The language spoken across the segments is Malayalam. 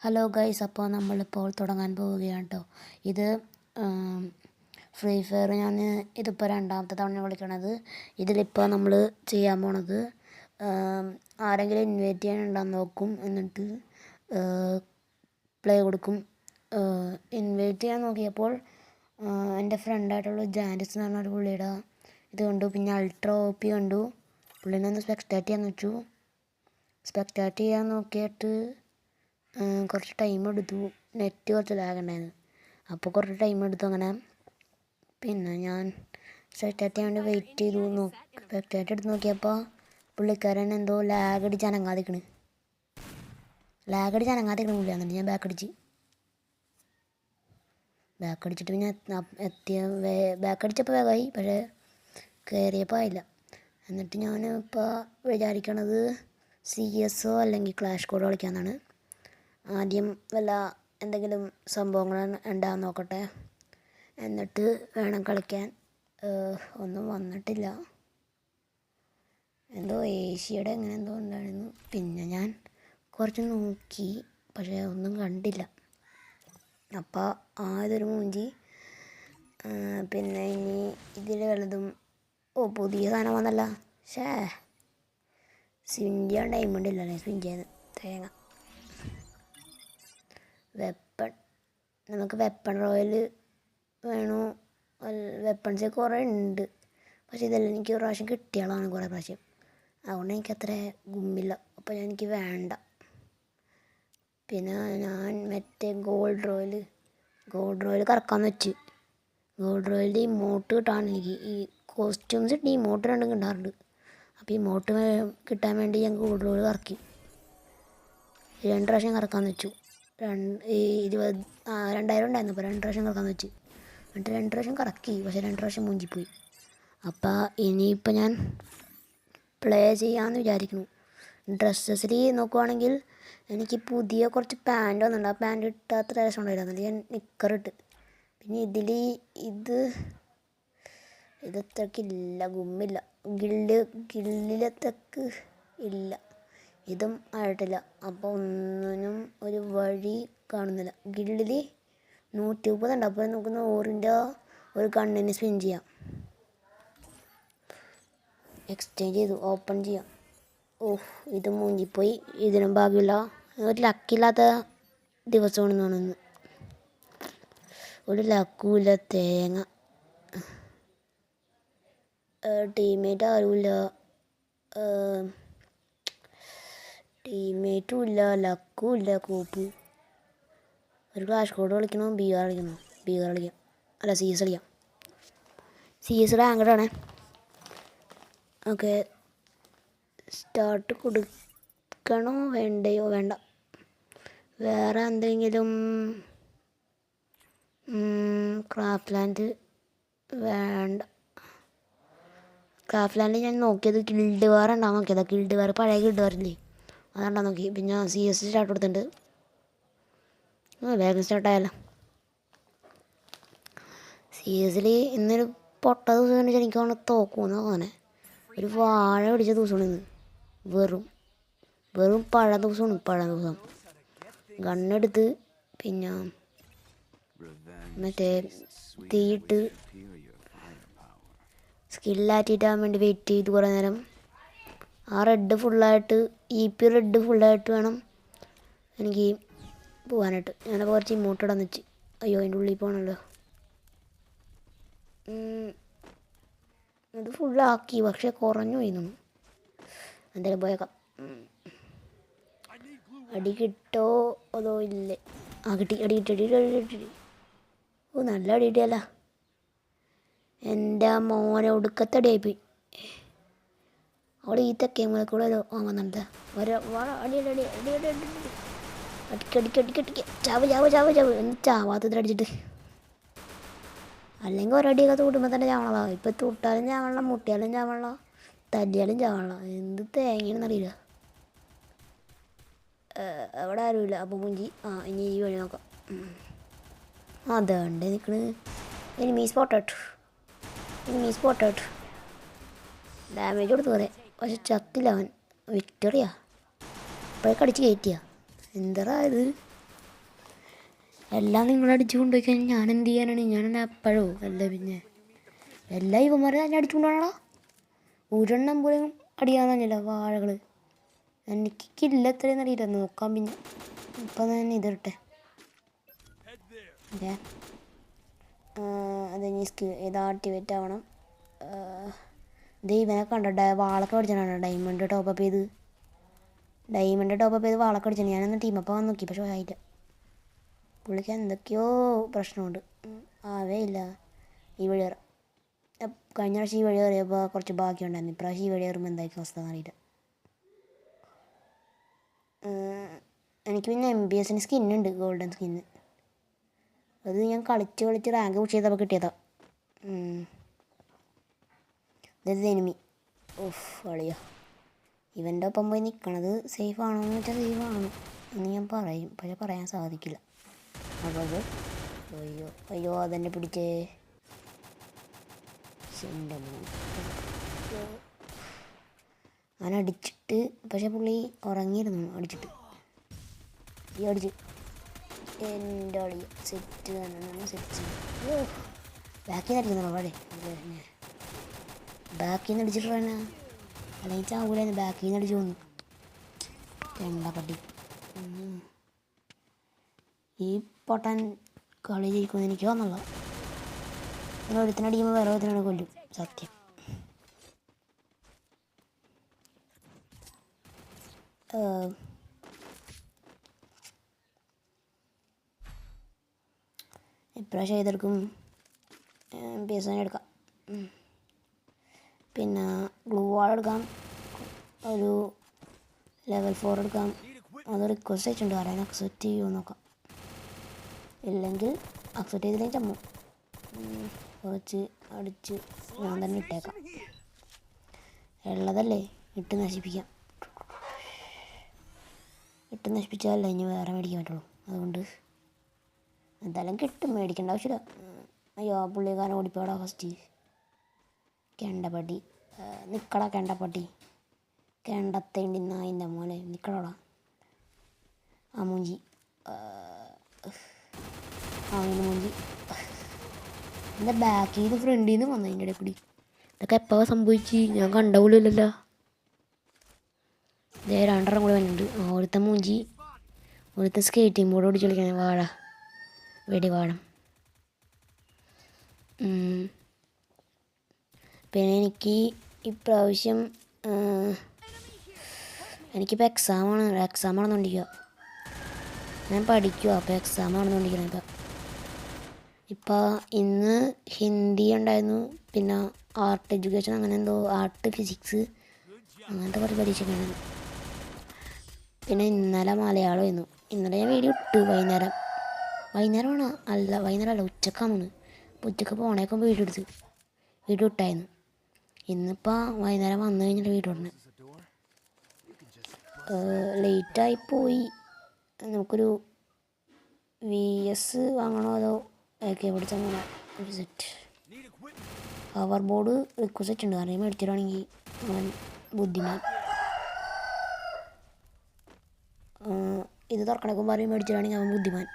ഹലോ ഗൈസ്, അപ്പോൾ നമ്മളിപ്പോൾ തുടങ്ങാൻ പോവുകയാണ് കേട്ടോ. ഇത് ഫ്രീ ഫയർ. ഇതിപ്പോൾ രണ്ടാമത്തെ തവണ വിളിക്കണത്. ഇതിലിപ്പോൾ നമ്മൾ ചെയ്യാൻ പോണത് ആരെങ്കിലും ഇൻവൈറ്റ് ചെയ്യാനുണ്ടാന്ന് നോക്കും, എന്നിട്ട് പ്ലേ കൊടുക്കും. ഇൻവൈറ്റ് ചെയ്യാൻ നോക്കിയപ്പോൾ എൻ്റെ ഫ്രണ്ടായിട്ടുള്ള ജാൻഡിസ് എന്ന് പറഞ്ഞൊരു പുള്ളിയുടെ ഇത് കണ്ടു. പിന്നെ അൾട്രാ OP കണ്ടു. പുള്ളിനെ ഒന്ന് സ്പെക്ടാറ്റ് ചെയ്യാൻ വെച്ചു. സ്പെക്ടാറ്റ് ചെയ്യാൻ നോക്കിയിട്ട് കുറച്ച് ടൈം എടുത്തു. നെറ്റ് കുറച്ച് ലാഗ് ഉണ്ടായിരുന്നു, അപ്പോൾ കുറച്ച് ടൈം എടുത്തു. അങ്ങനെ പിന്നെ ഞാൻ സ്പെക്ടാറ്റ് ചെയ്യാൻ വേണ്ടി വെയിറ്റ് ചെയ്തു. സ്പെക്ടാറ്റ് എടുത്ത് നോക്കിയപ്പോൾ പുള്ളിക്കാരൻ എന്തോ ലാഗ് അടിച്ച് അനങ്ങാതിക്കണ് പുള്ളി. എന്നിട്ട് ഞാൻ ബാക്ക് അടിച്ചിട്ട് പിന്നെ ബാക്ക് അടിച്ചപ്പോൾ വേഗമായി, പക്ഷേ കയറിയപ്പോൾ ആയില്ല. എന്നിട്ട് ഞാൻ ഇപ്പോൾ വിചാരിക്കണത് CS അല്ലെങ്കിൽ ക്ലാഷ് കോഡ് കളിക്കാമെന്നാണ്. ആദ്യം എന്തെങ്കിലും സംഭവങ്ങൾ ഉണ്ടാകാൻ നോക്കട്ടെ, എന്നിട്ട് വേണം കളിക്കാൻ. ഒന്നും വന്നിട്ടില്ല, എന്തോ ഏഷ്യയുടെ എങ്ങനെ എന്തോ ഉണ്ടായിരുന്നു. പിന്നെ ഞാൻ കുറച്ച് നോക്കി, പക്ഷേ ഒന്നും കണ്ടില്ല. അപ്പോൾ ആദ്യൊരു മൂഞ്ചി. പിന്നെ ഇനി ഇതിൽ വല്ലതും പുതിയ സാധനം വന്നല്ല. സ്വിൻ ചെയ്യാൻ ഡയമണ്ട് ഇല്ലല്ലേ? സ്വിൻ ചെയ്യുന്നത് തേങ്ങ. നമുക്ക് വെപ്പൺ റോയൽ വേണോ? വെപ്പൺസ് കുറേ ഉണ്ട്, പക്ഷേ ഇതെല്ലാം എനിക്ക് ഒരു പ്രാവശ്യം കിട്ടിയാളാണ് കുറേ പ്രാവശ്യം. അതുകൊണ്ട് എനിക്കത്ര ഗുമ്മില്ല, അപ്പോൾ എനിക്ക് വേണ്ട. പിന്നെ ഞാൻ മറ്റേ ഗോൾഡ് റോയൽ കറക്കാമെന്ന് വെച്ച്. ഗോൾഡ് റോയലിൻ്റെ ഇമോട്ട് കിട്ടാൻ എനിക്ക് ഈ കോസ്റ്റ്യൂംസ് ഇമോട്ട് രണ്ടും കിട്ടാറുണ്ട്. അപ്പോൾ ഇമോട്ട് കിട്ടാൻ വേണ്ടി ഞാൻ ഗോൾഡ് റോയൽ കറക്കി. 2 പ്രാവശ്യം കറക്കാമെന്ന് വെച്ചു. 2000 ഉണ്ടായിരുന്നു, അപ്പോൾ 2 പ്രാവശ്യം കറക്കാമെന്ന് വെച്ച്. എന്നിട്ട് 2 പ്രാവശ്യം കറക്കി, പക്ഷേ 2 പ്രാവശ്യം മൂഞ്ചിപ്പോയി. അപ്പോൾ ഇനിയിപ്പോൾ ഞാൻ പ്ലേ ചെയ്യാമെന്ന് വിചാരിക്കുന്നു. ഡ്രസ്സസിൽ നോക്കുവാണെങ്കിൽ എനിക്ക് പുതിയ കുറച്ച് പാൻറ് വന്നിട്ടുണ്ട്. ആ പാൻറ് ഇട്ടാൽ അത്ര രസം ഉണ്ടായില്ല, എന്നിട്ട് ഞാൻ നിക്കറിട്ട്. പിന്നെ ഇതത്രക്കില്ല, ഗുമ്മില്ല. ഗില്ലിലത്രക്ക് ഇല്ല, ഇതും ആയിട്ടില്ല. അപ്പോൾ ഒന്നിനും ഒരു വഴി കാണുന്നില്ല. ഗില്ലിൽ 130 ഉണ്ട്, അപ്പോൾ നമുക്ക് 100ൻ്റെ ഒരു കണ്ണിന് സ്പിൻ ചെയ്യാം. എക്സ്ചേഞ്ച് ചെയ്തു, ഓപ്പൺ ചെയ്യാം. ഇത് മൂഞ്ചിപ്പോയി, ഇതിനും ഭാഗ്യമില്ല. ഒരു ലക്കില്ലാത്ത ദിവസമാണെന്ന് തോന്നുന്നു. ഒരു ലക്കുമില്ല, തേങ്ങ. ടീമേറ്റ് ആരുമില്ല, ടീമേറ്റും ഇല്ല, ലക്കും ഇല്ല. കോപ്പ് ഒരു ക്ലാഷ് കോഡ് കളിക്കണോ? BR കളിക്കാം. അല്ല, CS കളിക്കാം. CS റാങ്കഡാണേ. ഓക്കെ, സ്റ്റാർട്ട് കൊടുക്കണോ വേണ്ടയോ? വേണ്ട. വേറെ എന്തെങ്കിലും ക്രാഫ്റ്റ് ലാൻഡ് വേണ്ട. ക്രാഫ്റ്റ് ലാൻഡ് ഞാൻ നോക്കിയത് ഗിൽഡ് വാർ ഉണ്ടാകാൻ നോക്കിയതാണ്. ഗിൽഡ് വാർ, പഴയ ഗിൽഡ് വാറില്ലേ, അതുണ്ടാകാൻ നോക്കി. പിന്നെ CS സ്റ്റാർട്ട് കൊടുത്തിട്ടുണ്ട്. വേഗം സ്റ്റാർട്ടായല്ലോ. CS ഇന്നൊരു പൊട്ട ദിവസം എന്ന് വെച്ചാൽ എനിക്ക് തോക്കുമെന്ന് തോന്നെ. ഒരു വാഴ പിടിച്ച ദിവസമാണ് ഇന്ന്. വെറും പഴ ദിവസം. ഗണ്ണെടുത്ത് പിന്നെ മറ്റേ തീയിട്ട് സ്കില്ലാറ്റിട്ടാൻ വേണ്ടി വെയിറ്റ് ചെയ്ത് കുറേ നേരം. ആ റെഡ് ഫുള്ളായിട്ട് റെഡ് ഫുള്ളായിട്ട് വേണം എനിക്ക് പോകാനായിട്ട്. ഞാനപ്പോൾ കുറച്ച് ഇമോട്ടിടാന്ന് വെച്ച്. അയ്യോ, അതിൻ്റെ ഉള്ളിൽ പോകണമല്ലോ. ഇത് ഫുള്ളാക്കി, പക്ഷേ കുറഞ്ഞു പോയി. എന്തായാലും പോയേക്കാം. അടി കിട്ടോ അതോ ഇല്ലേ? കിട്ടി. അടി. നല്ല അടി കിട്ടിയല്ല. എൻ്റെ മോനെ ഒടുക്കത്തെ അടിയായിപ്പോയി. അവിടെ ഈ തെക്കേമൂലെ കൂടെ വന്നിട്ട് അടിക്കടിക്കടിക്കടിക്ക ചാവ് എന്ന് ചാവാത്തതിൽ അടിച്ചിട്ട്. അല്ലെങ്കിൽ ഒരടിയൊക്കെ തൂട്ടുമ്പോൾ തന്നെ ചാവണല്ലോ. ഇപ്പം തൂട്ടാലും ചാവണല്ലോ, മുട്ടിയാലും ചാവണല്ലോ, തല്ലിയാലും ചാവണല്ലോ. എന്ത് തേങ്ങയാണെന്നറിയില്ല. അവിടെ ആരുമില്ല, അപ്പോൾ മുഞ്ചി. ഇനി ഈ വഴി നോക്കാം. അതുകൊണ്ട് നിൽക്കണ്. എനിമീ സ്പോട്ടഡ്. ഡാമേജ് കൊടുത്തു കുറേ, പക്ഷെ ചത്തില്ല അവൻ. വിക്ടറിയാ ഇപ്പോഴേ കടിച്ച് കയറ്റിയ. എന്താ ഇത്? എല്ലാം നിങ്ങളടിച്ചു കൊണ്ടുപോയി കഴിഞ്ഞാൽ ഞാൻ എന്ത് ചെയ്യാനാണ്? ഞാനെന്നെ അപ്പോഴോ അല്ല പിന്നെ എല്ലാ ഇവന്മാരെ തന്നെ അടിച്ചു കൊണ്ടുപോകണോ? ഒരെണ്ണം പോലും അടിയാൻ തന്നെയല്ല വാഴകൾ. എനിക്ക് കില്ല എത്രയെന്ന് അറിയില്ല, നോക്കാം പിന്നെ. ഇപ്പം തന്നെ ഇതിട്ടെ അതെ അതിനി ഇത് ആക്ടിവേറ്റ് ആവണം. ഇവനെ കണ്ട വാളൊക്കെ അടിച്ചാണ് ഡയമണ്ട് ടോപ്പപ്പ് ചെയ്ത് വാളൊക്കെ അടിച്ചാണ്. ഞാനൊന്ന് ടീമപ്പം വന്ന് നോക്കി, പക്ഷേ ആയില്ല. പുള്ളിക്ക് എന്തൊക്കെയോ പ്രശ്നമുണ്ട്, ആവേ ഇല്ല. ഈ വഴി കയറാം. കഴിഞ്ഞ പ്രാവശ്യം ഈ വഴി കയറിയപ്പോൾ കുറച്ച് ബാക്കിയുണ്ടായിരുന്നു. ഇപ്രാവശ്യം ഈ വഴി കയറുമ്പോൾ എന്തായിരിക്കും അവസ്ഥ എന്നറിയില്ല. എനിക്ക് പിന്നെ MBSന് സ്കിന്നുണ്ട്, ഗോൾഡൻ സ്കിന്ന്. അത് ഞാൻ കളിച്ച് റാങ്ക് പുഷ് ചെയ്തപ്പോൾ കിട്ടിയതാണ്. ഇതൊരു എനിമി. ഓഫ് കളിയാ. ഇവൻ്റെ ഒപ്പം പോയി നിൽക്കണത് സേഫ് ആണോ എന്ന് വെച്ചാൽ സേഫ് ആണ് എന്ന് ഞാൻ പറയും, പക്ഷെ പറയാൻ സാധിക്കില്ല. അപ്പോൾ അത് അയ്യോ അതെന്നെ പിടിച്ചേ. ഞാൻ അടിച്ചിട്ട്, പക്ഷെ പുള്ളി ഉറങ്ങിയിരുന്നു അടിച്ചിട്ട്. ഈ അടിച്ച് എൻ്റെ അളി സെറ്റ് തന്നെ സെറ്റ്. ബാക്കിൽ നിന്ന് അടിക്കുന്നോ അവിടെ? ബാക്കിൽ നിന്ന് അടിച്ചിട്ട് വേണ, അല്ലെങ്കിൽ ചാവൂലായിരുന്നു. ബാക്കിൽ നിന്ന് അടിച്ചു വന്നു എന്താ പട്ടി. ഈ പൊട്ടാൻ കളി ജയിക്കുമെന്ന് എനിക്ക് വന്നുള്ള. നിങ്ങൾ ഒരുത്തിനടിക്കുമ്പോൾ വേറെ ഒരുത്തിനാണ് കൊല്ലും, സത്യം. ഇപ്രാവശ്യം ഏതെടുക്കും? PSN എടുക്കാം. പിന്നെ ഗ്ലൂ വാൾ എടുക്കാം, ഒരു ലെവൽ 4 എടുക്കാം. അത് റിക്വസ്റ്റ് അയച്ചിട്ടുണ്ട്, ആരാണ് അക്സെപ്റ്റ് ചെയ്യുമോ നോക്കാം. ഇല്ലെങ്കിൽ അക്സെപ്റ്റ് ചെയ്തില്ലെങ്കിൽ ചമ്മു കുറച്ച് അടിച്ച് ഞാൻ തന്നെ ഇട്ടേക്കാം. ഉള്ളതല്ലേ ഇട്ട് നശിപ്പിക്കാം. ഇട്ട് നശിപ്പിച്ചാലല്ലേ ഇനി വേറെ മേടിക്കാൻ പറ്റുള്ളൂ. അതുകൊണ്ട് എന്തായാലും കിട്ടും, മേടിക്കേണ്ട ആവശ്യമില്ല. അയ്യോ പുള്ളിക്കാരൻ ഓടിപ്പോടാ ഫസ്റ്റ്. കെണ്ടപ്പട്ടി നിക്കടാ, കെണ്ടപ്പട്ടി കെണ്ടത്തേണ്ടി നായിൻ്റെ മോനെ നിക്കടാ. ആ മൂഞ്ചി ഇങ്ങനെ മൂഞ്ചി. എൻ്റെ ബാക്കിൽ നിന്ന് ഫ്രണ്ടിൽ നിന്ന് വന്നു അതിൻ്റെ ഇടയിൽ കൂടി. ഇതൊക്കെ എപ്പോൾ സംഭവിച്ച്? ഞാൻ കണ്ട പോലും ഇല്ലല്ലോ. ഇതേ രണ്ടെണ്ണം കൂടെ വന്നിട്ടുണ്ട്. ഒരുത്ത മൂഞ്ചി, ഒരുത്ത സ്കേറ്റിംഗ് ബോർഡ് ഓടിച്ച് കളിക്കാൻ വാഴ വെടിവാഴം. പിന്നെ എനിക്ക് ഇപ്രാവശ്യം എനിക്കിപ്പോൾ എക്സാം നടന്നുകൊണ്ടിരിക്കുക. ഞാൻ പഠിക്കുക, അപ്പോൾ എക്സാം നടന്നുകൊണ്ടിരിക്കുന്നത്. ഇപ്പോൾ ഇന്ന് ഹിന്ദി ഉണ്ടായിരുന്നു, പിന്നെ ആർട്ട് എഡ്യൂക്കേഷൻ, അങ്ങനെ എന്തോ ആർട്ട് ഫിസിക്സ് അങ്ങനത്തെ കുറച്ച് പരീക്ഷയൊക്കെയാണ്. പിന്നെ ഇന്നലെ മലയാളമായിരുന്നു. ഇന്നലെ ഞാൻ വീഡിയോ ഇട്ടു വൈകുന്നേരമാണ് വൈകുന്നേരമല്ല ഉച്ചക്കാണ്. അപ്പോൾ ഉച്ചക്ക് പോണേക്കും വീഡിയോ ഇട്ടായിരുന്നു. ഇന്നിപ്പോൾ വൈകുന്നേരം വന്നു കഴിഞ്ഞിട്ട് വീഡിയോ ഇടണേ. ലേറ്റായിപ്പോയി. നമുക്കൊരു VS വാങ്ങണോ അതോ AK പിടിച്ചങ്ങനെ ഒരു സെറ്റ് ഹവർ ബോർഡ് റിക്വസ്റ്റ് ഉണ്ട്. അറിയാൻ മേടിച്ചിട്ടാണെങ്കിൽ അവൻ ബുദ്ധിമാൻ. ഇത് തുറക്കണക്കും പറയും മേടിച്ചിട്ടാണെങ്കിൽ അവൻ ബുദ്ധിമാൻ.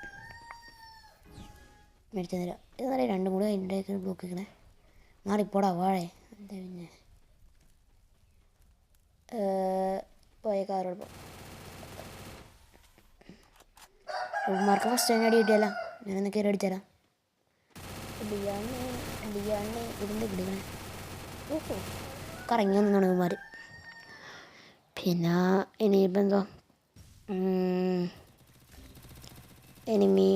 മേടിച്ചു തരാം. ഇത് പറയാം രണ്ടും കൂടെ അതിൻ്റെ ബ്ലോക്ക് വെക്കണേ. മാറിപ്പോടാ വാഴേ. എന്താ പിന്നെ പോയ കാറോട് ഉമ്മാർക്ക് ഫസ്റ്റ് തന്നെ അടി കിട്ടിയല്ല. ഞാനൊന്ന് കയറി അടിച്ചുതരാം. ഡിയാണേ ഇതിൻ്റെ കിടക്കണേ. ഓഹോ കറങ്ങി വന്നാണ് ഉമ്മാർ. പിന്നെ ഇനിയിപ്പോൾ എന്തോ എനിമി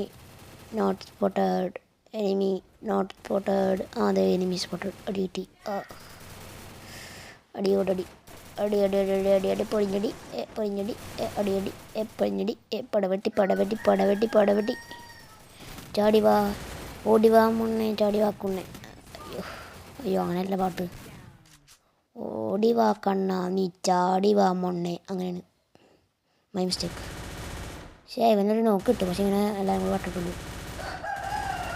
നോട്ട് സ്പോട്ടഡ്. അതെ എനിമി സ്പോട്ടഡ്. അടി കിട്ടി. അടിയോടടി അടി പൊളിഞ്ഞടി പൊളിഞ്ഞടി പടവെട്ടി ചാടിവാ ഓടിവാ മുന്നേ ചാടിവാ കുണ്ണേ. അയ്യോ അങ്ങനെയല്ല പാട്ട്. ഓടിവാ കണ്ണ നീ ചാടിവാ മൊണ്ണേ, അങ്ങനെയാണ്. My mistake. പക്ഷേ ഇവനൊരു നോക്ക് കിട്ടും, പക്ഷെ ഇങ്ങനെ എല്ലാവരും കൂടി വട്ടിട്ടുള്ളൂ.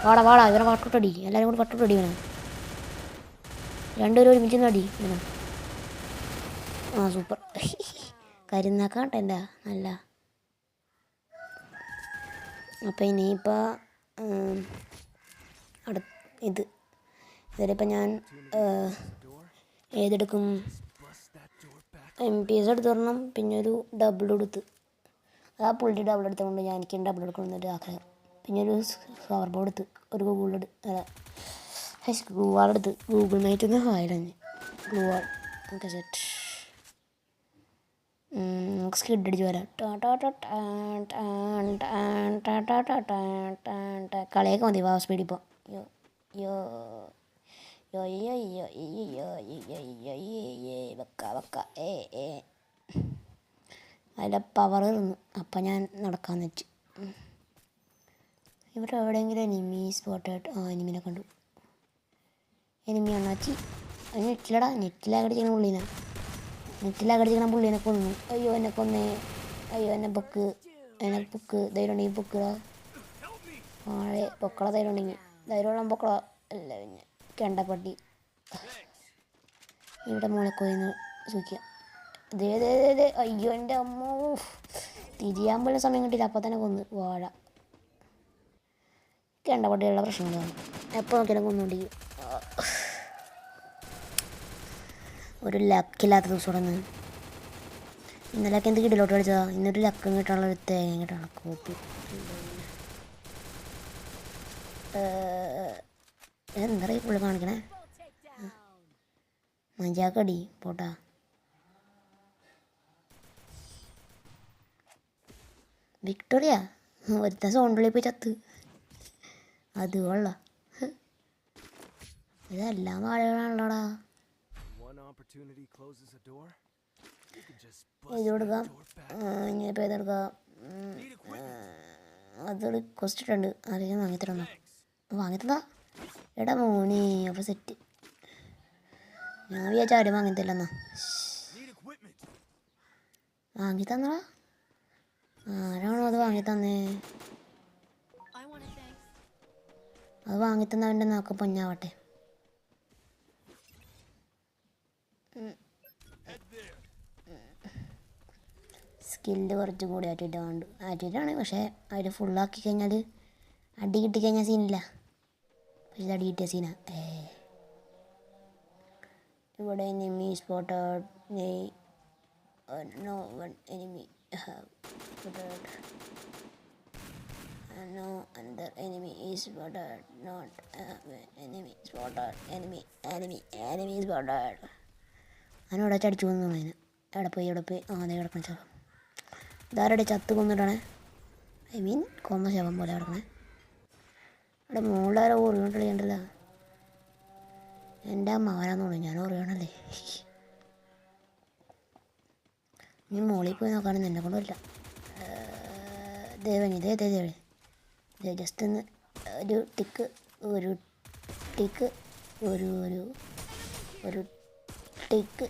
വാടാ ഇവനെ വട്ടിട്ടടി, എല്ലാവരും കൂടി വട്ടിട്ടടി. ഇവനെ രണ്ടുപേരും ഒരുമിച്ച് നടി ഇവനെ. സൂപ്പർ. കരുന്നാക്കാട്ടെ എൻ്റെ നല്ല അപ്പോൾ ഇനിയിപ്പോൾ ഇത് ഇതിലിപ്പോൾ ഞാൻ ഏതെടുക്കും? MP എടുത്ത് തരണം. പിന്നെ ഒരു ഡബിൾ എടുത്ത് ആ പുള്ളി ഡബിൾ എടുത്തുകൊണ്ട് ഞാൻ എനിക്കും ഡബിൾ എടുക്കണമെന്നൊരു ആഗ്രഹം. പിന്നെ ഒരു കവർ ബോർഡ് എടുത്ത് ഒരു ഗൂഗിൾ വാൾ എടുത്ത് ഗൂഗിൾ മീറ്റ് ഒന്ന് ഹായിലഞ്ഞ് ഗ്ലൂ വാൾ ഓക്കെ സെറ്റ്. നമുക്ക് സ്കിഡ് അടിച്ച് വരാം. കളിയൊക്കെ മതി വാ സ്പീഡിൽ ഇപ്പോൾ. യോ യോ യോ യോ യോ വെക്ക വെക്ക അതിൻ്റെ പവർ തന്നു. അപ്പം ഞാൻ നടക്കാമെന്ന് വെച്ച്. ഇവിടെ എവിടെയെങ്കിലും എനിമി സ്പോട്ടായിട്ട് എനിമിനെ കണ്ടു. എനിമി അണ്ണാച്ചി അത് നെറ്റിലകടിച്ചിരിക്കണ പുള്ളീനെ കൊന്നു. അയ്യോ എന്നെ കൊന്നേ. അയ്യോ എന്നെ പൊക്ക് ധൈര്യം ഉണ്ടെങ്കിൽ പൊക്കുക. ആളെ പൊക്കള ധൈര്യം ഉണ്ടെങ്കിൽ ധൈര്യമുള്ള പൊക്കള അല്ല പിന്നെ കെണ്ടപ്പട്ടി. ഇവിടെ മുളക്കൊന്ന് സൂക്ഷിക്കാം. ഇതേ അയ്യോ എൻ്റെ അമ്മോ തിരിയാൻ പോലും സമയം കിട്ടിയില്ല. അപ്പം തന്നെ കൊന്ന് വാഴ. കെണ്ടപ്പട്ടിയുള്ള പ്രശ്നങ്ങളാണ്. എപ്പോൾ നോക്കിയാലും കൊന്നുകൊണ്ടിരിക്കും. ഒരു ലക്കില്ലാത്ത ദിവസം തുടങ്ങി. ഇന്നലെയൊക്കെ എന്ത് കിട്ടിലോട്ട് കളിച്ചതാ. ഇന്നൊരു ലക്കം കിട്ടാനുള്ള ഒരു തേങ്ങ കിട്ടാനുള്ള കോപ്പി. എന്താ പുള്ളി കാണിക്കണേ? മഞ്ചാക്കടി പോട്ടാ. വിക്ടോറിയ ഒരുത്ത സോണ്ടുള്ളിൽ പോയി ചത്ത്. അത് കൊള്ളാം. ഇതെല്ലാം ആളുകളാണല്ലോടാ. ഇത് കൊടുക്കാം. ഇനിയിപ്പോൾ ഇതെടുക്കാം. അത് റിക്വസ്റ്റ് ഇട്ടുണ്ട്. ആരെങ്കിലും വാങ്ങിത്തരന്നോ? വാങ്ങിത്തതാ എടാ മോനെ. അപ്പോൾ സെറ്റ്. ഞാൻ വിചാരിച്ച ആരും വാങ്ങിത്തല്ലെന്നാ. വാങ്ങിത്തന്നടാ. ആരാണോ അത് വാങ്ങിത്തന്നേ? അത് വാങ്ങിത്തന്നവൻ്റെ നാക്ക് പൊഞ്ഞാവട്ടെ. സ്കില്ല് കുറച്ചും കൂടി ആറ്റിട്ടാണ്. പക്ഷേ അതിൽ ഫുള്ളാക്കി കഴിഞ്ഞാൽ അടി കിട്ടിക്കഴിഞ്ഞാൽ സീനില്ല. പക്ഷെ ഇത് അടി കിട്ടിയ സീനാ. ഇവിടെ enemy spotted. No one enemy no another enemy is spotted. Not enemy spotted. enemy spotted. അതിനോടെ ചടിച്ചു കൊന്നതിന് എവിടെ പോയി അതേ കിടക്കണ ശവം. ഇതാരുടെ ചത്ത് കൊന്നിട്ടാണ്. കൊന്ന ശവം പോലെ കിടക്കണേ. അവിടെ മുകളിലാരോ ഓറിയോണ്ട് കളിയണ്ടല്ലോ. എൻ്റെ അമ്മാവനാന്ന് തോന്നുന്നു. ഞാൻ ഓറിയോണല്ലേ. ഇനി മോളിൽ പോയി നോക്കാണെന്ന് എന്നെ കൊണ്ടുമില്ല. ദേവനി ദേവനി ജസ്റ്റ് ഒന്ന് ഒരു ടിക്ക് ഒരു ടിക്ക് ഒരു ടിക്ക്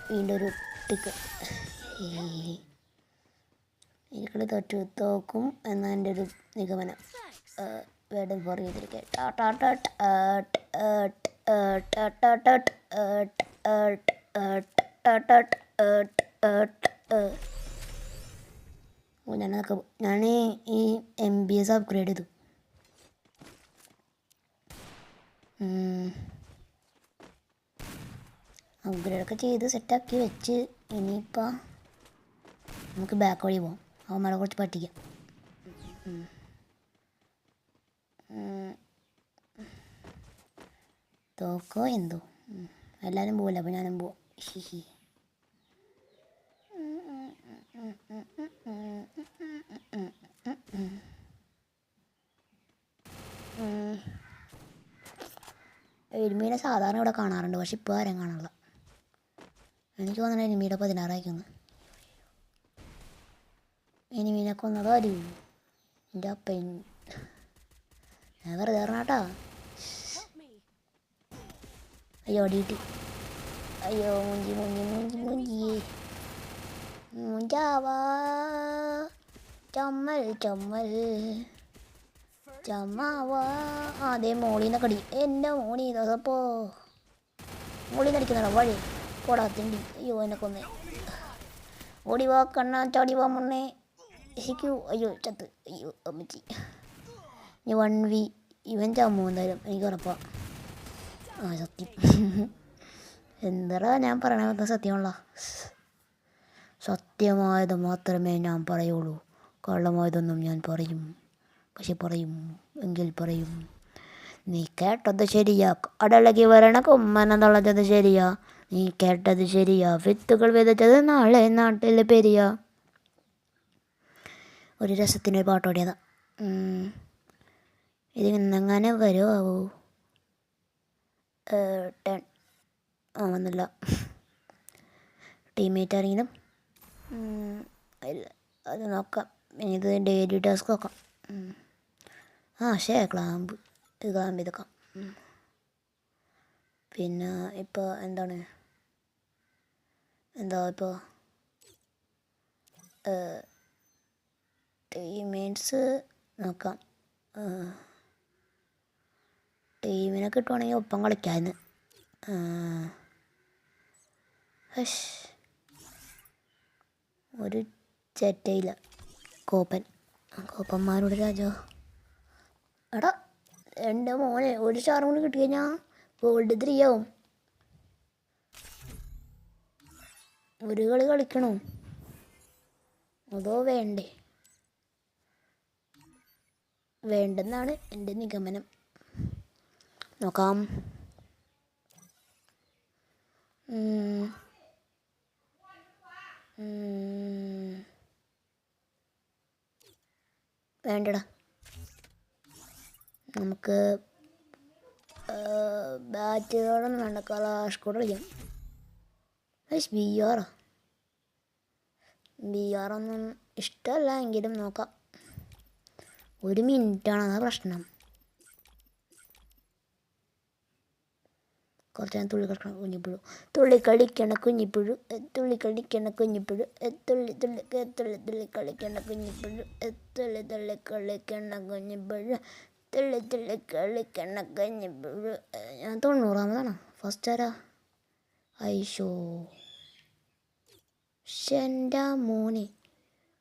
വീണ്ടും ഒരു ടിക്ക്. എനിക്കളി തോക്കും എന്നാണ് എൻ്റെ ഒരു നിഗമനം. വേർഡ് ഫോർ ചെയ്തിരിക്കുക. ഞാൻ ഈ MBS അപ്ഗ്രേഡ് ചെയ്തു. അപ്ഗ്രേഡൊക്കെ ചെയ്ത് സെറ്റാക്കി വെച്ച് ഇനിയിപ്പോൾ നമുക്ക് ബാക്ക് വഴി പോകാം. അവന്മാരെ കുറച്ച് പറ്റിക്കാം. തോക്കോ എന്തോ എല്ലാവരും പോവില്ല. അപ്പോൾ ഞാനും പോവാം. എരുമീനെ സാധാരണ ഇവിടെ കാണാറുണ്ട്. പക്ഷെ ഇപ്പോൾ ആരും കാണാറില്ല. എനിക്ക് തോന്നുന്നത് എനിമീടെ 16 ആയിക്കൊന്ന്. എനിമീനെ കൊന്നത് ആരും എൻ്റെ അപ്പൻ. ഞാൻ വെറുതെ പറഞ്ഞാട്ടാ. അയ്യോ അടിയിട്ട്. അയ്യോ മുഞ്ചാവാ ചമ്മാവാ. അതേ മോളീനെ കടി. എൻ്റെ മോണി അതപ്പോൾ മോളീന്ന് അടിക്കുന്നതാ വഴി പോടാ തിണ്ടി. അയ്യോ എന്നെ കൊന്നേ. ഓടി വാ കണ്ണാ ചാടി വാ മണ്ണേ. എനിക്ക് അയ്യോ ചത്ത് അയ്യോ അമ്മച്ചി. ഇനി 1v ഇവൻ ചമ്മു എന്തായാലും എനിക്ക് ഉറപ്പാണ്. സത്യം. എന്താടാ ഞാൻ പറയണ സത്യമുള്ള സത്യമായത് മാത്രമേ ഞാൻ പറയുള്ളൂ. കള്ളമായതൊന്നും ഞാൻ പറയും. പക്ഷെ പറയും എങ്കിൽ പറയും. നീ കേട്ടത് ശരിയാ, കടലകി വരണ കൊമ്മന തളച്ചത് ശരിയാ. നീ കേട്ടത് ശരിയാ, വിത്തുകൾ വിതച്ചത് നാളെ നാട്ടിൽ പെരിയ. ഒരു രസത്തിനൊരു പാട്ട് പാടിയതാ. ഇത് ഇന്നെങ്ങനെ വരുമോ? വന്നില്ല. ടീമേറ്റ് ആരെങ്കിലും ഇല്ല, അത് നോക്കാം. ഇനി ഇത് ഡെയിലി ടാസ്ക് നോക്കാം. ക്ലാമ്പ് ചെയ്തേക്കാം. പിന്നെ ഇപ്പോൾ എന്താ ഇപ്പോൾ ടീമേറ്റ്സ് നോക്കാം. ടീമിനെ കിട്ടുവാണെങ്കിൽ ഒപ്പം കളിക്കാമെന്ന്. ഒരു ചെറ്റയില്ല. കോപ്പന്മാരുടെ രാജാ. എടാ എൻ്റെ മോനെ ഒരു സ്റ്റാറും കൂടി കിട്ടിക്കഴിഞ്ഞാൽ ഗോൾഡ് 3 ആവും. ഒരു കളി കളിക്കണോ അതോ വേണ്ടെന്നാണ് എൻ്റെ നിഗമനം. നോക്കാം. വേണ്ടടാ, നമുക്ക് ബാറ്റുകളൊന്നും വേണ്ട, കലാഷ് കൂടെ കളിക്കാം. ബി ആറൊന്നും ഇഷ്ടമല്ല എങ്കിലും നോക്കാം. 1 മിനിറ്റാണ് അതാ പ്രശ്നം. കുറച്ച് നേരം തുള്ളിക്കളിക്കണ കുഞ്ഞിപ്പുഴു, തുള്ളിക്കളിക്കണ കുഞ്ഞിപ്പുഴു, തുള്ളിക്കളിക്കണ കുഞ്ഞിപ്പുഴു, തുള്ളിക്കളിക്കണ കുഞ്ഞിപ്പുഴു, തുള്ളിക്കളിക്കണ കുഞ്ഞിപ്പുഴു, തുള്ളിക്കളിക്കണ കുഞ്ഞിപ്പുഴു. ഞാൻ 90ാമതാണ്. ഫസ്റ്റ് ആരാ? ഐഷോ. എൻ്റെ മോനെ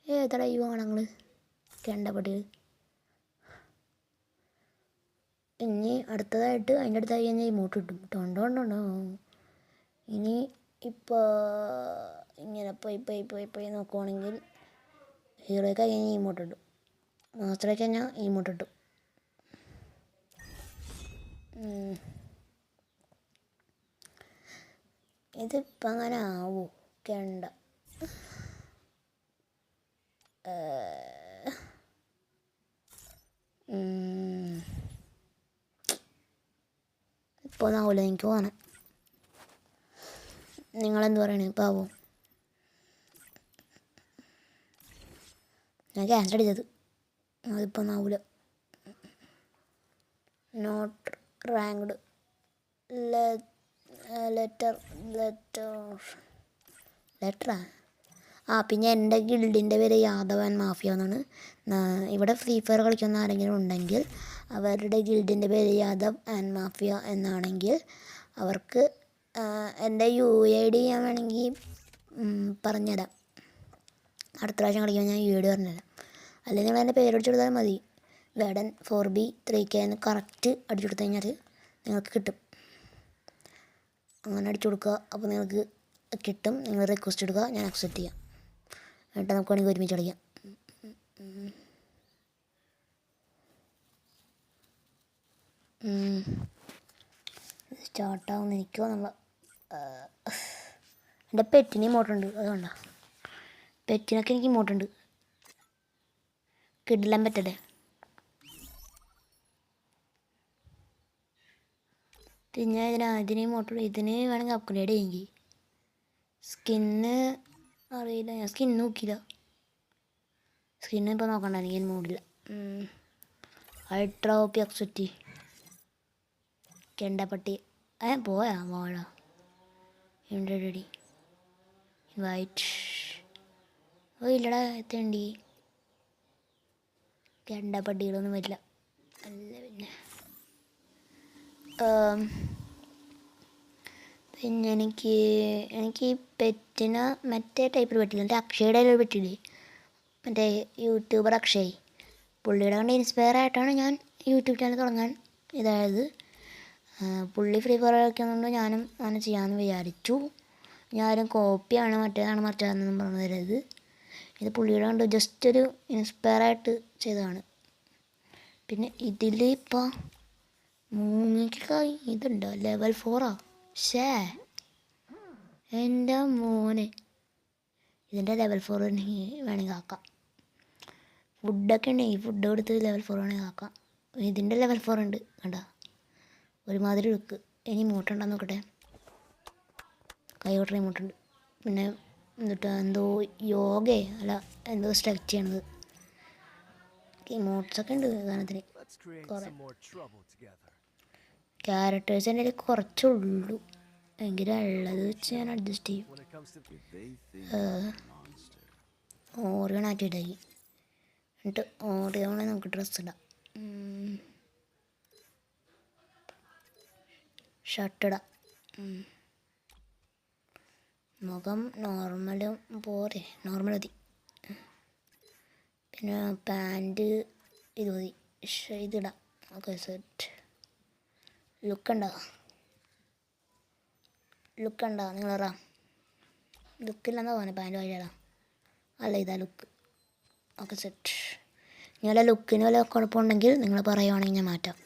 ഏതടാ ഈ വാണങ്ങൾ കണ്ടപടി. ഇനി അടുത്തതായിട്ട് അതിൻ്റെ അടുത്തായി കഴിഞ്ഞാൽ ഇമോട്ട് കിട്ടും. ടോണ്ടോണ്ടോ. ഇനി ഇപ്പോൾ ഇങ്ങനെ പോയി നോക്കുവാണെങ്കിൽ ഹീറോയ്ക്ക് കഴിഞ്ഞാൽ ഇമോട്ട് കിട്ടും. മാസ്റ്ററൊക്കെ കഴിഞ്ഞാൽ ഇമോട്ട് കിട്ടും. ഇതിപ്പോൾ അങ്ങനെ ആവോ? കണ്ട ഇപ്പോൾ ഒന്നാവില്ല. എനിക്ക് പോകണം. നിങ്ങളെന്ത് പറയണേ? ഇപ്പോൾ ആവോ? ഞാൻ ക്യാൻസൽ അടിച്ചത്. അതിപ്പോൾ ഒന്നാവില്ല. Not ranked ലെറ്ററാ. പിന്നെ എൻ്റെ ഗിൽഡിൻ്റെ പേര് യാദവ് ആൻഡ് മാഫിയ എന്നാണ്. ഇവിടെ ഫ്രീ ഫയർ കളിക്കുന്ന ആരെങ്കിലും ഉണ്ടെങ്കിൽ അവരുടെ ഗിൽഡിൻ്റെ പേര് യാദവ് ആൻഡ് മാഫിയ എന്നാണെങ്കിൽ അവർക്ക് എൻ്റെ UID ഞാൻ വേണമെങ്കിൽ പറഞ്ഞുതരാം. അടുത്ത പ്രാവശ്യം കളിക്കുമ്പോൾ ഞാൻ UID പറഞ്ഞുതരാം. അല്ലെങ്കിൽ നിങ്ങൾ എൻ്റെ പേര് അടിച്ചു കൊടുത്താൽ മതി. വേടൻ 4B3K എന്ന് കറക്റ്റ് അടിച്ചു കൊടുത്തു കഴിഞ്ഞാൽ നിങ്ങൾക്ക് കിട്ടും. അങ്ങനെ അടിച്ചു കൊടുക്കുക. അപ്പോൾ നിങ്ങൾക്ക് കിട്ടും. നിങ്ങൾ റിക്വസ്റ്റ് എടുക്കുക, ഞാൻ അക്സെപ്റ്റ് ചെയ്യാം. എന്നിട്ട് നമുക്ക് വേണമെങ്കിൽ ഒരുമിച്ച് കളിക്കാം. സ്റ്റാർട്ടാവുന്ന എനിക്കോ നമ്മൾ എൻ്റെ പെറ്റിന് ഇമോട്ടുണ്ട്. അതുകൊണ്ടാ പെറ്റിനൊക്കെ എനിക്ക് ഇമോട്ടുണ്ട്. കിടിലം പറ്റട്ടെ. പിന്നെ ഇതിന് ഇമോട്ടുണ്ട്. ഇതിന് വേണമെങ്കിൽ അപ്ഗ്രേഡ് ചെയ്യുമെങ്കിൽ സ്കിന്ന് അറിയില്ല. ഞാൻ സ്കിന്ന് നോക്കിയില്ല. സ്കിന്ന് ഇപ്പോൾ നോക്കണ്ട, എനിക്ക് മൂടില്ല. അൾട്രാ OP അക്സെപ്റ്റ് കെണ്ടപ്പട്ടി. പോയാ വാഴ റെഡി വൈറ്റ്. ഇല്ലടാ എത്തേണ്ടി. കെണ്ടപ്പട്ടികളൊന്നും വരില്ല. അല്ല പിന്നെ എനിക്ക് പെറ്റിന് മറ്റേ ടൈപ്പിൽ പറ്റില്ല. എൻ്റെ അക്ഷയുടെ പെറ്റില്ലേ മറ്റേ യൂട്യൂബർ അക്ഷയ്, പുള്ളിയുടെ കണ്ട് ഇൻസ്പയർ ആയിട്ടാണ് ഞാൻ യൂട്യൂബ് ചാനൽ തുടങ്ങാൻ ഇതായത്. പുള്ളി ഫ്രീ ഫയർ കളിക്കുന്നതുകൊണ്ട് ഞാനും അങ്ങനെ ചെയ്യാമെന്ന് വിചാരിച്ചു. ഞാനും കോപ്പിയാണ് മറ്റേതാണ് മറ്റേതാണെന്നും പറഞ്ഞു തരരുത്. ഇത് പുള്ളിയുടെ കണ്ട് ജസ്റ്റ് ഒരു ഇൻസ്പയറായിട്ട് ചെയ്തതാണ്. പിന്നെ ഇതിൽ ഇപ്പോൾ മൂങ്ങിക്ക് ഇതുണ്ടോ, ലെവൽ 4 ഷേ എൻ്റെ മോനെ. ഇതിൻ്റെ ലെവൽ 4 വേണമെങ്കിൽ ആക്കാം. ഫുഡൊക്കെ ഉണ്ടെങ്കിൽ ഫുഡ് കൊടുത്ത് ലെവൽ 4 വേണമെങ്കിൽ ആക്കാം. ഇതിൻ്റെ ലെവൽ 4 ഉണ്ട് കണ്ട, ഒരുമാതിരി ലുക്ക്. ഇനി മൂട്ടുണ്ടെന്ന് നോക്കട്ടെ. കൈകൊട്ട മൂട്ടുണ്ട്. പിന്നെ എന്നിട്ട് എന്തോ യോഗേ അല്ല എന്തോ സ്ട്രെച്ച് ചെയ്യണത്. ഇമോട്ട്സൊക്കെ ഉണ്ട് സാധനത്തിന് കുറേ. ക്യാരക്ടേഴ്സ് എൻ്റെ കയ്യിൽ കുറച്ചുള്ളൂ, എങ്കിലും ഉള്ളത് വെച്ച് ഞാൻ അഡ്ജസ്റ്റ് ചെയ്യും. ഓറിയോൺ ആക്കിയിട്ടായി. എന്നിട്ട് ഓറിയോണെ നമുക്ക് ഡ്രസ്സ് ഇടാം. ഷർട്ടിടാം. മുഖം നോർമലും പോരെ, നോർമൽ മതി. പിന്നെ പാൻറ്റ് ഇത് മതി, ഇതിടാം. Okay set. ലുക്കുണ്ടോ നിങ്ങളറാ? ലുക്കില്ലെന്നാ തോന്നുന്നത്. പാൻറ്റ് വായിടാം. അല്ല ഇതാ ലുക്ക്. Okay set. നിങ്ങളെ ലുക്കിന് വല്ല കുഴപ്പമുണ്ടെങ്കിൽ നിങ്ങൾ പറയുവാണെങ്കിൽ ഞാൻ മാറ്റാം.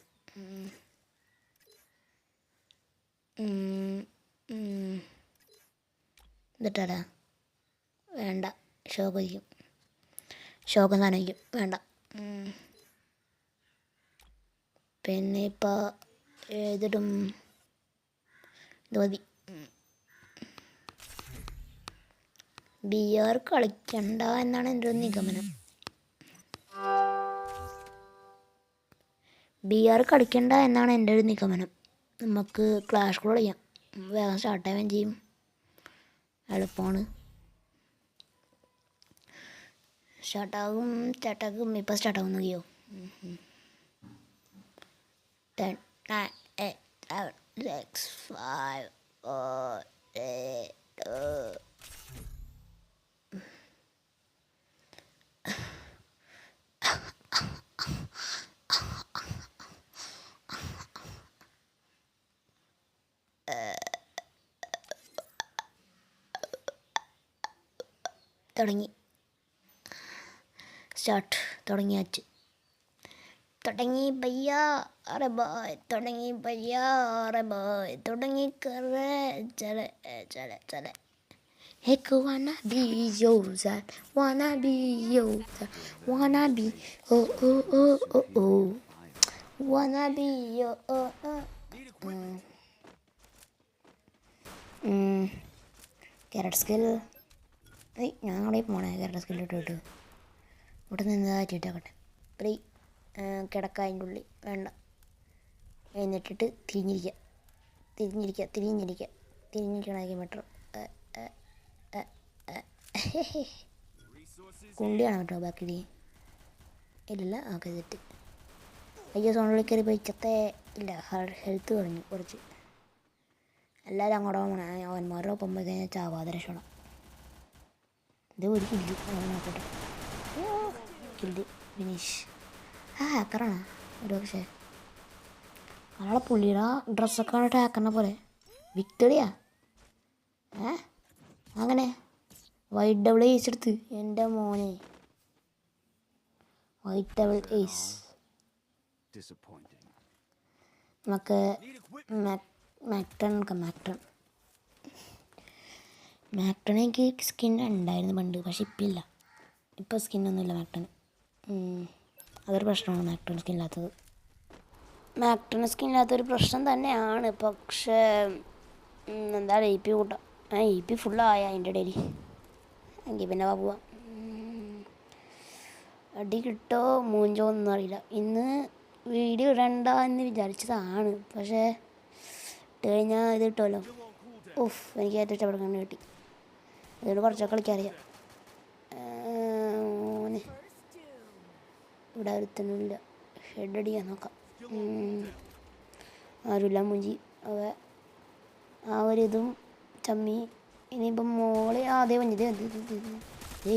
ഇതിട്ടാടാ വേണ്ട, ശോകം സാധനമായിരിക്കും, വേണ്ട. പിന്നെ ഇപ്പോൾ ഏതിടും? ഇത് മതി. ബിയർ കളിക്കണ്ട എന്നാണ് എൻ്റെ ഒരു നിഗമനം. നമുക്ക് ക്ലാഷ് കോൾ ചെയ്യാം. വേഗം സ്റ്റാർട്ടാവുകയും ചെയ്യും, എളുപ്പമാണ്. സ്റ്റാർട്ടാകും. ഇപ്പോൾ സ്റ്റാർട്ടാകും നോക്കിയോ. 10, 9, 8, 7, 6, 5, 4, 3, 2. തുടങ്ങി. സ്റ്റാർട്ട്. തുടങ്ങി ഭയ്യാ, അറെ ബായ്. തുടങ്ങി കറേ. ചല. Ek wanna be yours, wanna be, oh. Wanna be your, carrot skill. ഞാൻ അവിടെ പോണേ ക്യാരറ്റ് സ്കിൽ ഇട്ടിട്ട് ഇവിടെ നിന്ന് ചീട്ടാക്കട്ടെ. പ്രീ കിടക്ക അതിൻ്റെ ഉള്ളിൽ വേണ്ട. എന്നിട്ടിട്ട് തിരിഞ്ഞിരിക്കണമായിരിക്കും ബെറ്റർ. കുണ്ടിയാണ് കേട്ടോ ബാക്കി. ഇല്ല ഓക്കെ തെറ്റ്. അയ്യോ സോണിൽ കയറി പോയി ചത്തേ. ഇല്ല, ഹെൽത്ത് കുറഞ്ഞു കുറച്ച്. എല്ലാവരും അങ്ങോട്ട് പോകണേ. അവന്മാരുടെ ഒപ്പം പോയി കഴിഞ്ഞാൽ ചാവാതെ രക്ഷണം. ഇത് ഒരു കില്ല് നോക്കട്ടെ. Kill finish. ഹാക്കറാണ് ഒരു പക്ഷേ. അയാളെ പുള്ളിയുടെ ഡ്രസ്സൊക്കെ കണ്ടിട്ട് ഹാക്കറിനെ പോലെ. വിക്ടറിയാ അങ്ങനെ വൈറ്റ് ഡബിൾ ഏസ് എടുത്ത്. എൻ്റെ മോനെ വൈറ്റ് ഡബിൾ ഏസ്. നമുക്ക് മാക്ടൺ എനിക്ക് സ്കിൻ ഉണ്ടായിരുന്നു പണ്ട്, പക്ഷെ ഇപ്പം ഇല്ല. ഇപ്പോൾ സ്കിന്നൊന്നുമില്ല മാക്ടണ്. അതൊരു പ്രശ്നമാണ് മാക്ടൺ സ്കിന്നില്ലാത്തത്. മാക്ടണ് സ്കിന്നില്ലാത്തൊരു പ്രശ്നം തന്നെയാണ്. പക്ഷേ എന്താ ഇ പി കൂട്ടാം. ഇ പി ഫുള്ളായ അതിൻ്റെ ഇടയിൽ. എങ്കിൽ പിന്നെ പോവാം. അടി കിട്ടോ മൂഞ്ചോ ഒന്നും അറിയില്ല. ഇന്ന് വീഡിയോ ഇടണ്ട എന്ന് വിചാരിച്ചതാണ്, പക്ഷേ ഇട്ട് കഴിഞ്ഞാൽ ഇത് കിട്ടുമല്ലോ. എനിക്ക് ഏറ്റവും ഇഷ്ടപ്പെടുന്ന കിട്ടി. അതുകൊണ്ട് കുറച്ചൊക്കെ കളിക്കാറിയാം. മോനെ ഇവിടെ ഒരുത്തനുമില്ല. ഹെഡ് അടിക്കാൻ നോക്കാം. ആരുമില്ല മുഞ്ചി. ആ ഒരിതും ചമ്മി. ഇനിയിപ്പം മോളെ അതേ വഞ്ഞത്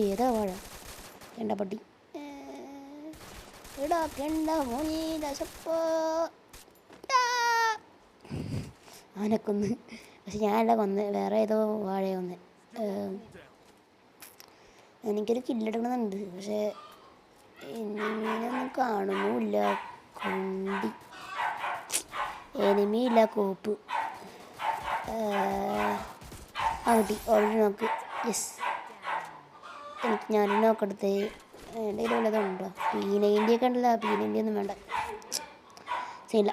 ഏതാ വാഴ കെണ്ടപ്പട്ടി എടാ കെണ്ട മോനീലപ്പോ അവനൊക്കൊന്ന്. പക്ഷെ ഞാനല്ല കൊന്ന്, വേറെ ഏതോ വാഴയെ കൊന്ന്. എനിക്കൊരു കില്ലെടുക്കണമെന്നുണ്ട്, പക്ഷേ എനിമീനൊന്നും കാണുന്നുമില്ല. കൊണ്ടി എനിമിയില്ല. കോപ്പ് കിട്ടി ഓൾറെഡി. നോക്ക്. യെസ്, എനിക്ക് ഞാനും നോക്കെടുത്തേ. എൻ്റെ കയ്യിൽ വല്ലതുണ്ടോ? P90 ഒക്കെ ഉണ്ടല്ലോ. P90 ഒന്നും വേണ്ട, ശരിയില്ല.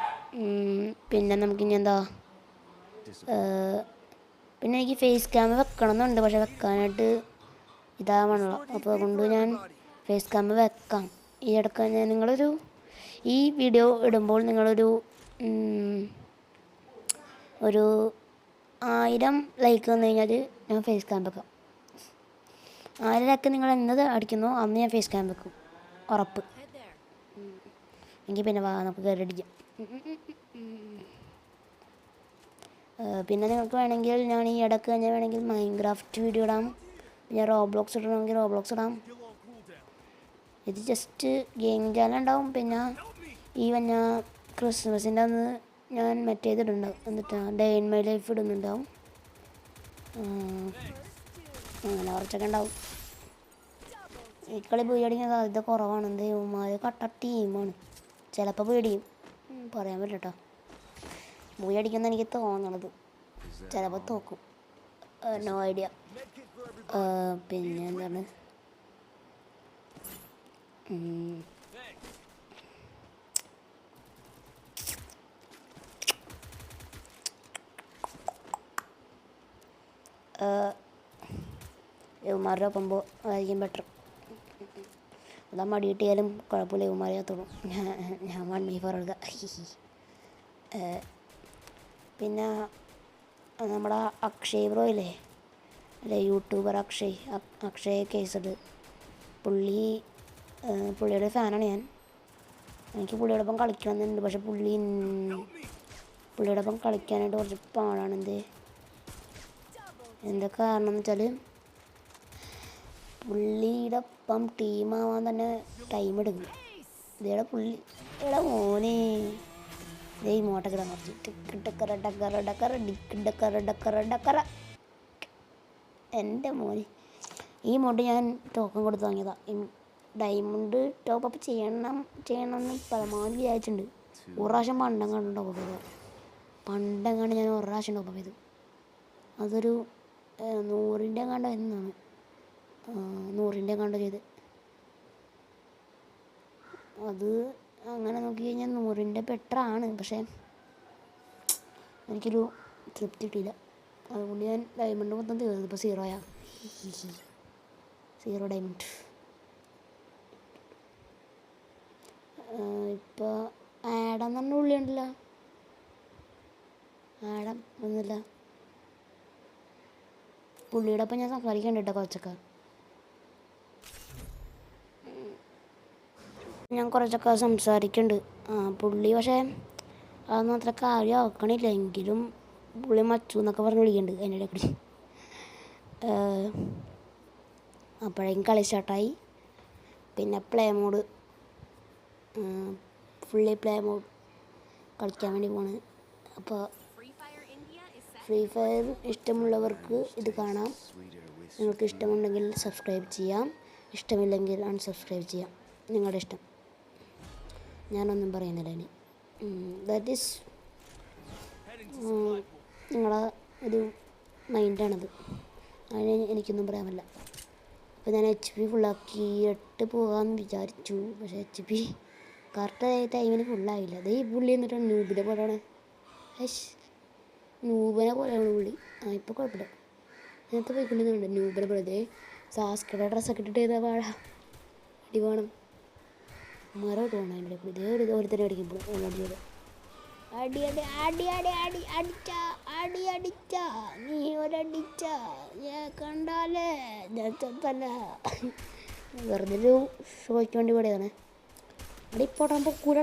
പിന്നെ നമുക്കിനി എന്താ, പിന്നെ എനിക്ക് ഫേസ് ക്യാം വെക്കണം എന്നുണ്ട്, പക്ഷെ വെക്കാനായിട്ട് ഇതാവണല്ലോ. അപ്പോൾ അതുകൊണ്ട് ഞാൻ ഫേസ് ക്യാം വെക്കാം. ഈ ഇടയ്ക്ക് ഞാൻ ഈ വീഡിയോ ഇടുമ്പോൾ നിങ്ങളൊരു 1000 ലൈക്ക് വന്നു കഴിഞ്ഞാൽ ഞാൻ ഫേസ് ക്യാം വെക്കാം. 1000 ലൈക്ക് നിങ്ങൾ എന്നത് അടിക്കുന്നോ അന്ന് ഞാൻ ഫേസ് ക്യാം വെക്കും, ഉറപ്പ്. എങ്കിൽ പിന്നെ വാ, നമുക്ക് കയറി അടിക്കാം. പിന്നെ നിങ്ങൾക്ക് വേണമെങ്കിൽ ഞാൻ ഈ ഇടയ്ക്ക് തന്നെ വേണമെങ്കിൽ മൈൻക്രാഫ്റ്റ് വീഡിയോ ഇടാം. പിന്നെ റോബ്ലോക്സ് ഇടണമെങ്കിൽ റോബ്ലോക്സ് ഇടാം. ഇത് ജസ്റ്റ് ഗെയിമിംഗ് ചാനൽ ഉണ്ടാവും. പിന്നെ ഈ ക്രിസ്മസിൻ്റെ അന്ന് ഞാൻ മറ്റേതിടുണ്ടാവും, എന്നിട്ട് ഡേ ഇൻ മൈ ലൈഫ് ഇടുന്നുണ്ടാവും. അങ്ങനെ കുറച്ചൊക്കെ ഉണ്ടാവും. ഈ കളി പോയി അടിക്കാൻ സാധ്യത കുറവാണ്. ദൈവന്മാർ കട്ട ടീമാണ്. ചിലപ്പോൾ പേടിയും, പറയാൻ പറ്റില്ല കേട്ടോ. പോയി അടിക്കുന്ന എനിക്ക് തോന്നണത്. ചിലപ്പോൾ തോക്കും, നോ ഐഡിയ. പിന്നെ എന്താണ്, യുവമാരുടെ ഒപ്പം ആയിരിക്കും ബെറ്റർ. അതാ മടി കിട്ടിയാലും കുഴപ്പമില്ല, യുവമാരെ എത്തുള്ളൂ. ഞാൻ 1v4 എടുക്കാം. പിന്നെ നമ്മുടെ അക്ഷയ് ബ്രോ ഇല്ലേ, അല്ലേ യൂട്യൂബർ അക്ഷയ് കേസഡ്. പുള്ളിയുടെ ഫാനാണ് ഞാൻ. എനിക്ക് പുള്ളിയോടൊപ്പം കളിക്കണമെന്നുണ്ട്, പക്ഷെ പുള്ളിയോടൊപ്പം കളിക്കാനായിട്ട് കുറച്ച് പാടാണ്. എന്താ കാരണം എന്ന് വെച്ചാൽ പുള്ളിയുടെ ഒപ്പം ടീമാവാൻ തന്നെ ടൈം എടുക്കും. മോനെ മോട്ടക്കിടാൻ കുറച്ച് എൻ്റെ മോനെ. ഈ മോഡ് ഞാൻ ടോക്കൺ കൊടുത്ത് വാങ്ങിയതാണ്. ഡയമണ്ട് ടോപ്പപ്പ് ചെയ്യണമെന്ന് പരമാവധി വിചാരിച്ചിട്ടുണ്ട്. ഒരു പ്രാവശ്യം പണ്ടെങ്ങാണ്ട് ടോപ്പപ്പ് ചെയ്തത്. ഞാൻ ഒരു പ്രാവശ്യം ടോപ്പപ്പ് ചെയ്തു. അതൊരു 100ൻ്റെ എങ്ങാണ്ട് എന്നാണ്, 100ൻ്റെ എങ്ങാണ്ട് ചെയ്ത്. അത് അങ്ങനെ നോക്കി കഴിഞ്ഞാൽ 100ൻ്റെ ബെറ്ററാണ്, പക്ഷേ എനിക്കൊരു തൃപ്തി കിട്ടിയില്ല. അതുകൊണ്ട് ഞാൻ ഡയമണ്ട് മൊത്തം തീർന്നു. ഇപ്പോൾ 0 ഡയമണ്ട്. ഇപ്പോൾ ആഡം തന്നെ ഉള്ളിയുണ്ടല്ലോ. ആഡം ഒന്നുമില്ല. പുള്ളിയുടെ ഒപ്പം ഞാൻ സംസാരിക്കണ്ട കേട്ടോ കുറച്ചൊക്കെ. ഞാൻ കുറച്ചൊക്കെ സംസാരിക്കുന്നുണ്ട്. പുള്ളി പക്ഷേ അതൊന്നും അത്ര കാര്യമാക്കണില്ല. എങ്കിലും പുള്ളി മച്ചു എന്നൊക്കെ പറഞ്ഞ് വിളിക്കുന്നുണ്ട് എൻ്റെ ഇടയ്ക്ക്. അപ്പോഴേക്കും കളി സ്റ്റാർട്ടായി. പിന്നെ ഫുള്ളി പ്ലേ മോഡ് കളിക്കാൻ വേണ്ടി പോണ്. അപ്പോൾ ഫ്രീ ഫയർ ഇഷ്ടമുള്ളവർക്ക് ഇത് കാണാം. നിങ്ങൾക്ക് ഇഷ്ടമുണ്ടെങ്കിൽ സബ്സ്ക്രൈബ് ചെയ്യാം, ഇഷ്ടമില്ലെങ്കിൽ അൺസബ്സ്ക്രൈബ് ചെയ്യാം. നിങ്ങളുടെ ഇഷ്ടം, ഞാനൊന്നും പറയുന്നില്ല ഇനി. ദാറ്റ് ഈസ് നിങ്ങളുടെ ഒരു മൈൻഡാണത്. അതിന് എനിക്കൊന്നും പറയാൻ പറ്റില്ല. അപ്പോൾ ഞാൻ HP ഫുള്ളാക്കിയിട്ട് പോകാമെന്ന് വിചാരിച്ചു, പക്ഷേ HP കറക്റ്റ് ടൈമിന് ഫുള്ളായില്ല. അതേ ഈ പുള്ളി എന്നിട്ടാണ് നൂബിനെ പോലെയാണ്. നൂബനെ പോലെയാണ് പുള്ളി. ഇപ്പോൾ കുഴപ്പമില്ല. നേരത്തെ പോയിക്കൊണ്ടിരുന്നുണ്ട് നൂബനെ പോലെ. സാസ്കയുടെ ഡ്രസ്സൊക്കെ ഇട്ടിട്ട് ചെയ്താൽ വാഴ അടി വേണം. മരം തോന്നണം അതിൻ്റെ കൂടി. ഒരുത്തരം അടിക്കുമ്പോൾ അടിച്ച നീ ഒരടിച്ച കണ്ടാലേ ഞാൻ ചെത്തല്ല. വെറുതെ ഒരു ഷോയ്ക്ക് വേണ്ടി പാടിയതാണ്. അടിപ്പോട്ടാൻ പൊക്കട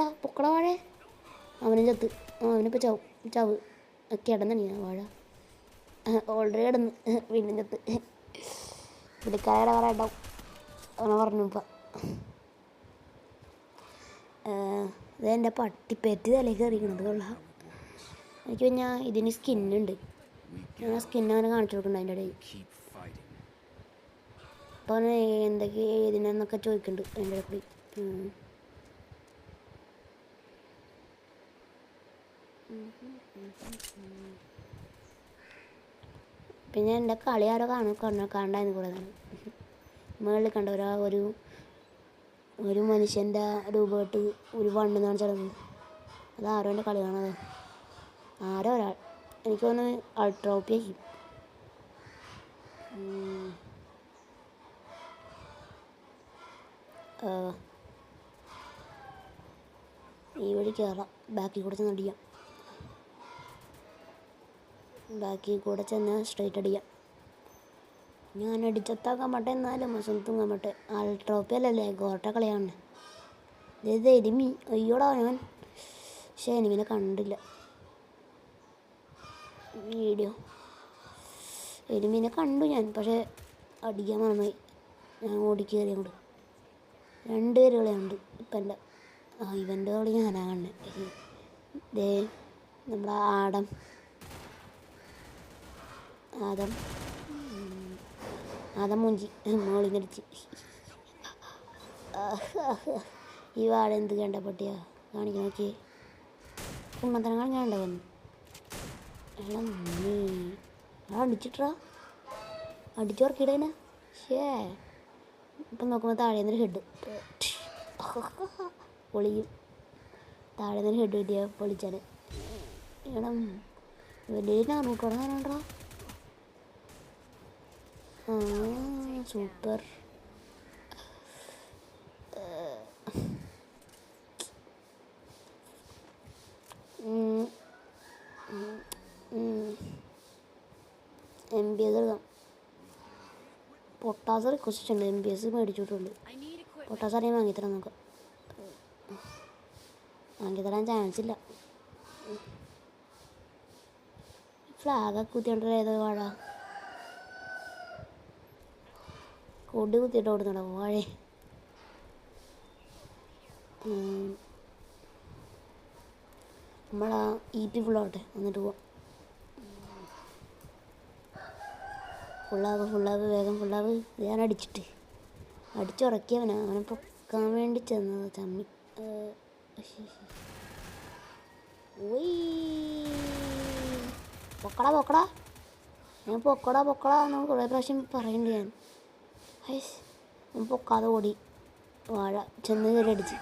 വാഴ. അവനും ചത്ത്. അവനിപ്പോൾ ചാവ് കിടന്നണി വാഴ. ഓൾറെഡി കിടന്ന് വീണ്ടും ചത്ത്. പുള്ളിക്കാരുടെ പറയാണ്ടാവും. അവനെ പറഞ്ഞു ഇപ്പം ഇതെൻ്റെ പട്ടിപ്പേറ്റ് തലയിൽ കയറിയിരിക്കണത് കൊള്ളാം. എനിക്ക് പിന്നെ ഇതിന് സ്കിന്നുണ്ട്. ഞാൻ ആ സ്കിൻ അങ്ങനെ കാണിച്ചു കൊടുക്കുന്നുണ്ട് അതിൻ്റെ ഇടയിൽ. അപ്പോൾ അവന് എന്തൊക്കെ ഏതിനെന്നൊക്കെ ചോദിക്കുന്നുണ്ട് അതിൻ്റെ ഇടയിൽ. പിന്നെ എൻ്റെ കളി ആരോ കാണണ്ടായിരുന്നു കൂടെ തന്നെ. മുകളിൽ കണ്ട ഒരു മനുഷ്യൻ്റെ രൂപമായിട്ട് ഒരു വണ്ണെന്ന് കാണിച്ചത്. അത് ആരോ എൻ്റെ കളി കാണാതെ ആരോ ഒരാൾ എനിക്ക് തോന്നുന്നു അൾട്രോപ്പി ആയിരിക്കും. ഈ വഴി കയറാം. ബാക്കിൽ കൂടെ ചെന്ന് അടിക്കാം. ബാക്കിൽ കൂടെ ചെന്ന് സ്ട്രൈറ്റ് അടിക്കാം. ഞാൻ അടിച്ചെത്താക്കാൻ മട്ടെ എന്നാലും മസത്തും കമ്മട്ടെ. അൾട്രോപ്പി അല്ലല്ലേ ഗോട്ട കളിയാണ്. ഇത് എരുമി. അയ്യോടാ ഞാൻ എനിമിനെ കണ്ടില്ല വീഡിയോ. എരുമീനെ കണ്ടു ഞാൻ, പക്ഷേ അടിക്കാൻ മറന്നുപോയി. ഞാൻ ഓടിക്കേറി അങ്ങോട്ട്. 2 പേര് കളിയുണ്ട് ഇപ്പം എൻ്റെ. ഇവൻ്റെ കളി ഞാനാ കണ്ടത്. ദേ നമ്മുടെ ആദം മൂഞ്ചി മോളിങ്ങടിച്ച്. ഈ വാട എന്ത് കണ്ട പട്ടിയാ കാണിക്കാൻ നോക്കിയേ. കുണ്ണത്തനം കാണിക്കാണ്ട വന്നു. അടിച്ചിട്ടാ അടിച്ചുറക്കിടേനെ. ഇപ്പം നോക്കുമ്പോൾ താഴേന്നൊരു ഹെഡ് പൊളിയും. താഴേന്നൊരു ഹെഡ് കിട്ടിയ പൊളിച്ചാൽ ഇടം വലിയ 400 സൂപ്പർ. MBS എടുക്കാം. പൊട്ടാസ് റിക്വസ്റ്റ് ഉണ്ട്. MBS മേടിച്ചിട്ടുണ്ട്. പൊട്ടാസ് അറിയാൻ വാങ്ങിത്തരാം. നമുക്ക് വാങ്ങിത്തരാൻ ചാൻസ് ഇല്ല. ഫ്ലാഗൊക്കെ കുത്തിയോണ്ട് ഏതോ വാഴ കൊടി കുത്തിയിട്ട് ഓടുന്നുണ്ടോ വാഴ. നമ്മളാ EP ഫുള്ളാവട്ടെ എന്നിട്ട് പോവാം. ഫുള്ളാവ് വേഗം ഫുള്ളാവ്. ഞാൻ അടിച്ചുറക്കിയവനാ. അവനെ പൊക്കാൻ വേണ്ടി ചെന്നത് ചമ്മി. പൊക്കടാ ഞാൻ പൊക്കടാ എന്ന് കുറേ പ്രാവശ്യം പറയുന്നുണ്ട് ഞാൻ. പൊക്കാതെ ഓടി വാഴ ചെന്ന് കയറി അടിച്ച്.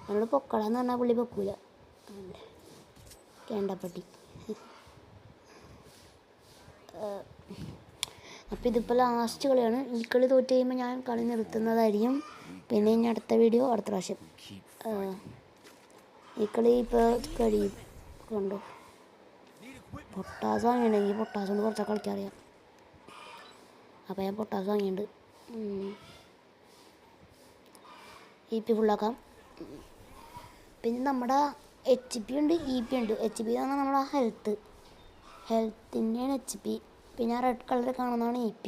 എന്നോട് പൊക്കടാന്ന് പറഞ്ഞാൽ പുള്ളി പൊക്കൂല. കേണ്ടപ്പട്ടി. അപ്പോൾ ഇതിപ്പോൾ ലാസ്റ്റ് കളിയാണ്. ഈ കളി തോറ്റ് കഴിയുമ്പോൾ ഞാൻ കളി നിർത്തുന്നതായിരിക്കും. പിന്നെ ഇനി അടുത്ത വീഡിയോ അടുത്ത പ്രാവശ്യം. ഈ കളി ഇപ്പോൾ കഴിയും. കണ്ടോ പൊട്ടാസ് വാങ്ങിയിട്ടുണ്ടെങ്കിൽ പൊട്ടാസ് കൊണ്ട് കുറച്ചൊക്കെ കളിക്കാറിയാം. അപ്പോൾ ഞാൻ പൊട്ടാസ് വാങ്ങിയിട്ടുണ്ട്. EP ഫുള്ളാക്കാം. പിന്നെ നമ്മുടെ HP ഉണ്ട്, EP ഉണ്ട്. HP എന്ന് പറഞ്ഞാൽ നമ്മുടെ ഹെൽത്തിൻ്റെയാണ് HP. പിന്നെ ആ റെഡ് കളറിൽ കാണുന്നതാണ് EP.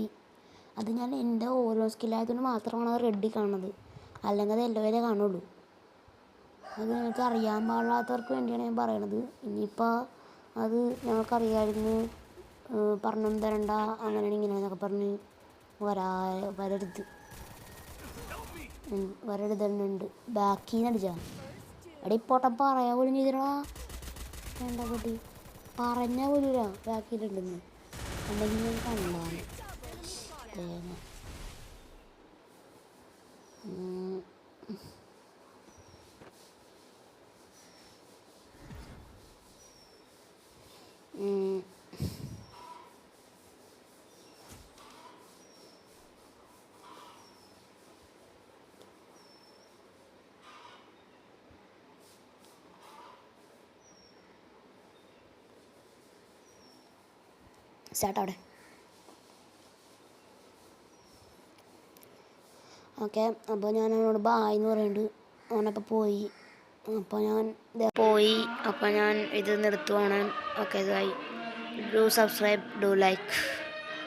അത് ഞാൻ എൻ്റെ ഓരോ സ്കില്ലായതുകൊണ്ട് മാത്രമാണ് അത് റെഡിൽ കാണുന്നത്. അല്ലെങ്കിൽ അത് യെല്ലോയിലേ കാണുള്ളൂ. അത് നിങ്ങൾക്ക് അറിയാൻ പാടില്ലാത്തവർക്ക് വേണ്ടിയാണ് ഞാൻ പറയണത്. ഇനിയിപ്പോൾ അത് ഞങ്ങൾക്കറിയാമായിരുന്നു പറഞ്ഞൊന്നും തരണ്ട അങ്ങനെയാണ് ഇങ്ങനെയെന്നൊക്കെ പറഞ്ഞ് വരരുതുണ്ട്. ബാക്കിൽ നിന്ന് അടിച്ചാൽ എടീ പൊട്ടം പറയാൻ പോലും ചെയ്തിടാ. വേണ്ട കുട്ടി പറഞ്ഞാൽ പോലും ബാക്കിയിട്ടുണ്ടെന്ന് ഉണ്ടെങ്കിൽ ഞാൻ കണ്ടാണ് തേങ്ങ. സ്റ്റാർട്ട് അവിടെ. ഓക്കെ, അപ്പോൾ ഞാൻ അവനോട് ബായ് എന്ന് പറയുന്നുണ്ട്. അവനപ്പോൾ പോയി. അപ്പോൾ ഞാൻ ഇത് നിർത്തുവാണ്. Okay, bye. Do subscribe, do like.